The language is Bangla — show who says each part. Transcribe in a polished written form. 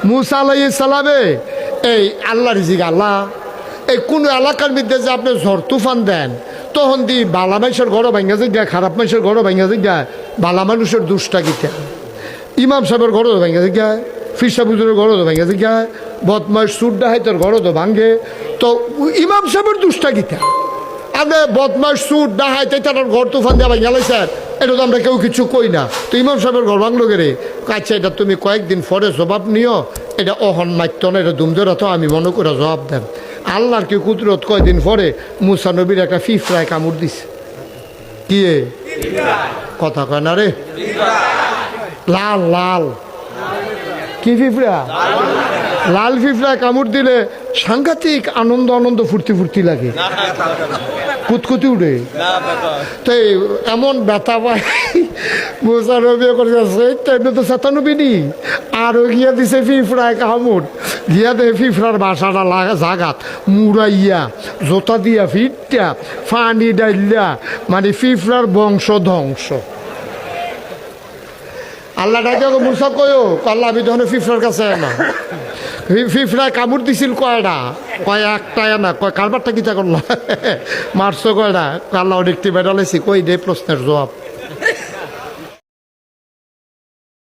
Speaker 1: মুসা আলাইহিস সালামে এই আল্লাহ রিজিক আল্লাহ এই কোন এলাকার মধ্যে যে আপনি ঝড় তুফান দেন তখন দি বালা মানুষের ঘরও ভাঙ্গা যায়, খারাপ মানুষের ঘরও ভাঙ্গা যায়, বালা মানুষের দুষ্টা গীতা ইমাম সাহেবের ঘরও ভাঙ্গা যায়, ফিরসা বুজুরের ঘরও ভাঙ্গা যায়, বদমাস সুড্ডা হাইতের ঘরও তো ভাঙ্গে। তো ইমাম সাহেবের দুষ্টা গীতা আপনি বদমাস সুট ডাহাইতে তার ঘর তুফান দেওয়া ভাঙ্গা স্যার, এটা তো আমরা কেউ কিছু কই না। তো ইমাম সাহেবের ঘর ভাঙলো গেলে আচ্ছা এটা তুমি কয়েকদিন পরে জবাব নিও, এটা অহন মাত্য না, এটা দুমদরা তো আমি মনে করে জবাব দেন। আল্লাহর কি কুদরত, কয়দিন পরে মুসা নবীর একটা ফিফরায় কামড় দিছে। কি কথা কয় না রে, লাল লাল কি ফিফরা, লাল ফিফরা কামড় দিলে সাংঘাতিক আনন্দ আনন্দ ফুর্তি ফুর্তি লাগে, কুতকুতি উঠে। তো এমন ব্যথা পায় মুসা নবী করছে তো সাতানবী নি আরো গিয়া দিছে ফিফরায় কামড়, গিয়া দে ফিফরার বাসাটা জাগাত মুড়াইয়া জোতা দিয়া ফিটটা ফানি ডাইল্লা, মানে ফিফরার বংশ ধ্বংস। আল্লাহ ডাকে মুসা কয়ো আল্লাহ আমি তখন ফিফরার কাছে না, ফিফরায় কামড় দিছিল কয়টা, কয় একটা না, কয় কারবারটা কিতা করলো মারছো কয়টা, আল্লাহ দেখতে বেড়ালেছি কই দে প্রশ্নের জবাব।